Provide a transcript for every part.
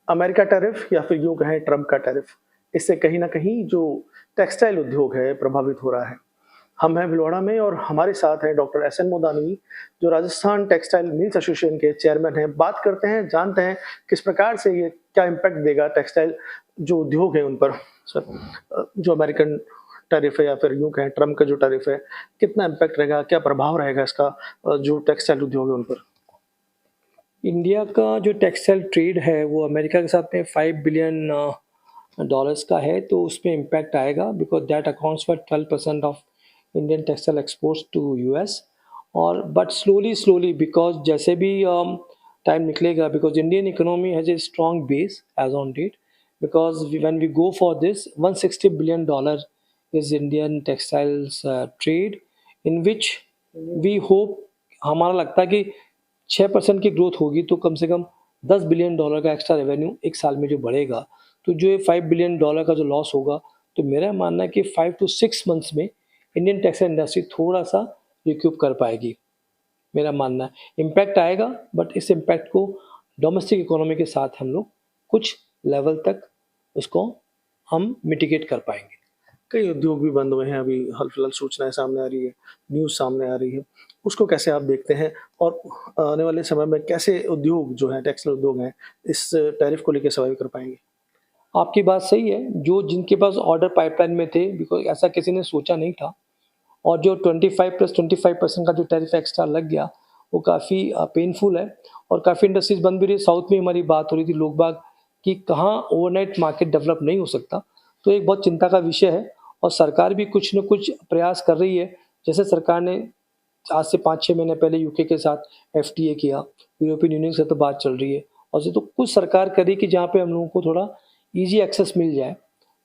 America tariff या फिर यूँ कहें ट्रम्प का टैरिफ, इससे कहीं न कहीं जो टेक्सटाइल उद्योग है प्रभावित हो रहा है। हम हैं भीलवाड़ा में और हमारे साथ हैं डॉक्टर एसएन मोदानी, जो राजस्थान टेक्सटाइल मिल्स एसोसिएशन के चेयरमैन हैं। बात करते हैं, जानते हैं किस प्रकार से ये क्या इम्पैक्ट देगा टेक्सटाइल जो उद्योग है उन पर। सर, जो अमेरिकन टैरिफ है या फिर यूँ कहें ट्रम्प का जो टैरिफ है, कितना इम्पैक्ट रहेगा, क्या प्रभाव रहेगा इसका जो टेक्सटाइल उद्योग है उन पर? इंडिया का जो टेक्सटाइल ट्रेड है वो अमेरिका के साथ में 5 बिलियन डॉलर्स का है, तो उसमें इम्पैक्ट आएगा because that accounts for 12% of Indian textile exports to US. और बट स्लोली स्लोली बिकॉज जैसे भी टाइम निकलेगा, because Indian economy has a strong base as on date, because when we go for this 160 billion dollar is Indian textiles trade, in which we hope, हमारा लगता है कि 6% की growth होगी तो कम से कम 10 बिलियन डॉलर का एक्स्ट्रा रेवेन्यू एक साल में जो बढ़ेगा, तो जो ये 5 बिलियन डॉलर का जो लॉस होगा, तो मेरा मानना है कि 5 to 6 मंथ्स में इंडियन टेक्सटाइल इंडस्ट्री थोड़ा सा रिक्यूप कर पाएगी। मेरा मानना है इम्पैक्ट आएगा, बट इस इम्पैक्ट को डोमेस्टिक इकोनॉमी के साथ हम लोग कुछ लेवल तक उसको हम मिटिगेट कर पाएंगे। कई उद्योग भी बंद हुए हैं, अभी हाल फिलहाल सूचनाएं सामने आ रही है, न्यूज़ सामने आ रही है, उसको कैसे आप देखते हैं? और आने वाले समय में कैसे उद्योग जो हैं, टेक्सटाइल उद्योग हैं, इस टैरिफ को लेके सर्वाइव कर पाएंगे? आपकी बात सही है, जो जिनके पास ऑर्डर पाइपलाइन में थे, बिकॉज ऐसा किसी ने सोचा नहीं था, और जो 25+25% का जो टैरिफ एक्स्ट्रा लग गया वो काफ़ी पेनफुल है, और काफ़ी इंडस्ट्रीज बंद भी रही। साउथ में हमारी बात हो रही थी लोग बाग कि कहाँ ओवरनाइट मार्केट डेवलप नहीं हो सकता, तो एक बहुत चिंता का विषय है। और सरकार भी कुछ न कुछ प्रयास कर रही है, जैसे सरकार ने आज से 5-6 महीने पहले यूके के साथ एफटीए किया, यूरोपियन यूनियन से तो बात चल रही है, और से तो कुछ सरकार करे कि जहाँ पे हम लोगों को थोड़ा ईजी एक्सेस मिल जाए,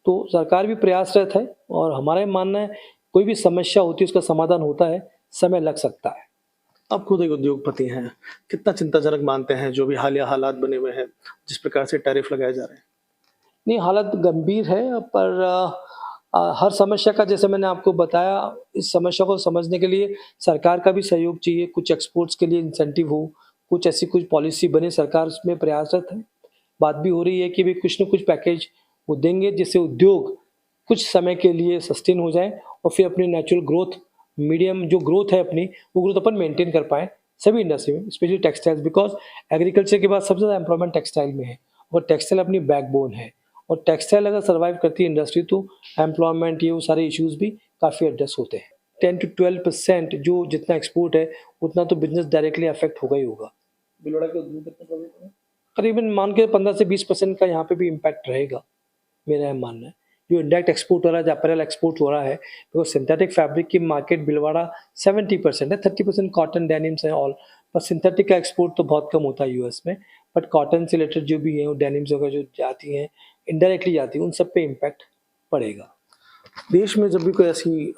तो सरकार भी प्रयासरत है। और हमारा ये मानना है कोई भी समस्या होती है उसका समाधान होता है, समय लग सकता है। आप खुद एक उद्योगपति हैं, कितना चिंताजनक मानते हैं जो भी हालिया हालात बने हुए हैं, जिस प्रकार से टैरिफ लगाए जा रहे हैं? नहीं, हालत गंभीर है, पर हर समस्या का, जैसे मैंने आपको बताया, इस समस्या को समझने के लिए सरकार का भी सहयोग चाहिए। कुछ एक्सपोर्ट्स के लिए इंसेंटिव हो, कुछ ऐसी कुछ पॉलिसी बने, सरकार उसमें प्रयासरत है। बात भी हो रही है कि भी कुछ न कुछ पैकेज वो देंगे जिससे उद्योग कुछ समय के लिए सस्टेन हो जाए और फिर अपनी नेचुरल ग्रोथ, मीडियम जो ग्रोथ है अपनी, वो ग्रोथ अपन मेंटेन कर पाएँ सभी इंडस्ट्री में, स्पेशली टेक्सटाइल्स, बिकॉज एग्रीकल्चर के बाद सबसे ज़्यादा एम्प्लॉयमेंट टेक्सटाइल में है, और टेक्सटाइल अपनी बैकबोन है। और टेक्सटाइल अगर सर्वाइव करती है इंडस्ट्री, तो एम्प्लॉयमेंट, ये वो सारे इश्यूज भी काफ़ी एडजस्ट होते हैं। 10 to 12% जो जितना एक्सपोर्ट है उतना तो बिजनेस डायरेक्टली अफेक्ट होगा ही होगा। भीलवाड़ा के उद्योग कितने प्रभावित हैं? करीबन मान के 15 से 20% का यहाँ पे भी इम्पैक्ट रहेगा, मेरा यह मानना है। जो इंडायरेक्ट एक्सपोर्ट हो रहा है, जो अपैरल एक्सपोर्ट हो रहा है, बिकॉज सिंथेटिक फैब्रिक की मार्केट भीलवाड़ा 70% है, 30% कॉटन डेनिम्स है ऑल, पर सिंथेटिक का एक्सपोर्ट तो बहुत कम होता है यूएस में। बट कॉटन से रिलेटेड जो भी है, वो डेनिम्स वगैरह जो जाती हैं, इनडायरेक्टली जाती है, उन सब पे इम्पैक्ट पड़ेगा। देश में जब भी कोई ऐसी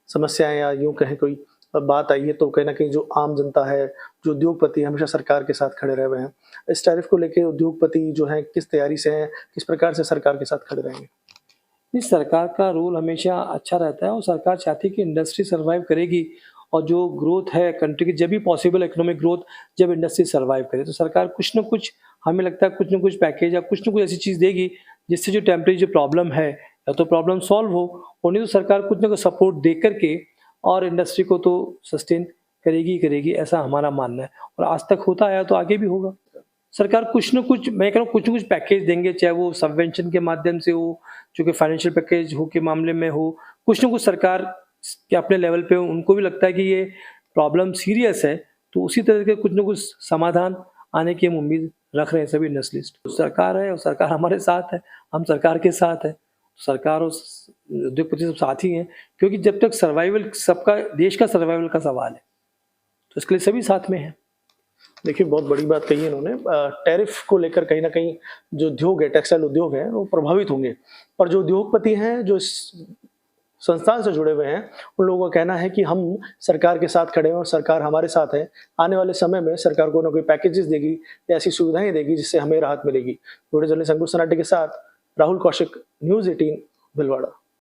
समस्याएं या यूँ कहें कोई बात आई है, तो कहीं ना कहीं जो आम जनता है, जो उद्योगपति है, हमेशा सरकार के साथ खड़े रहे हुए हैं। इस टैरिफ को लेके उद्योगपति जो हैं किस तैयारी से हैं, किस प्रकार से सरकार के साथ खड़े रहेंगे? इस सरकार का रोल हमेशा अच्छा रहता है, और सरकार चाहती है कि इंडस्ट्री सर्वाइव करेगी, और जो ग्रोथ है कंट्री की, जब भी पॉसिबल इकोनॉमिक ग्रोथ, जब इंडस्ट्री सर्वाइव करे, तो सरकार कुछ न कुछ, हमें लगता है कुछ न कुछ पैकेज या कुछ न कुछ ऐसी चीज़ देगी जिससे जो टेम्परेरी जो प्रॉब्लम है, या तो प्रॉब्लम सॉल्व हो, और नहीं तो सरकार कुछ न कुछ सपोर्ट दे करके और इंडस्ट्री को तो सस्टेन करेगी ही करेगी, ऐसा हमारा मानना है। और आज तक होता आया तो आगे भी होगा। सरकार कुछ न कुछ, मैं कह रहा हूँ, कुछ न कुछ पैकेज देंगे, चाहे वो सबवेंशन के माध्यम से हो, जो कि फाइनेंशियल पैकेज हो के मामले में हो, कुछ न कुछ सरकार के अपने लेवल पे उनको भी लगता है कि ये प्रॉब्लम सीरियस है, तो उसी तरह के कुछ न कुछ समाधान आने की हम उम्मीद रख रहे हैं सभी इंडस्ट्रियलिस्ट। तो सरकार है और सरकार हमारे साथ है, हम सरकार के साथ है, सरकार और उद्योगपति सब साथ ही हैं, क्योंकि जब तक सर्वाइवल, सबका देश का सर्वाइवल का सवाल है, तो इसके लिए सभी साथ में हैं। देखिए, बहुत बड़ी बात कही है इन्होंने। टैरिफ को लेकर कहीं न कहीं जो उद्योग है, टेक्सटाइल उद्योग है, वो प्रभावित होंगे। पर जो उद्योगपति हैं, जो इस संस्थान से जुड़े हुए हैं, उन लोगों का कहना है कि हम सरकार के साथ खड़े हैं और सरकार हमारे साथ है। आने वाले समय में सरकार को ना कोई पैकेजेस देगी या ऐसी सुविधाएँ देगी जिससे हमें राहत मिलेगी। वीडियो जर्नलिस्ट अंकुश सनाटे के साथ राहुल कौशिक, न्यूज़ 18 भीलवाड़ा।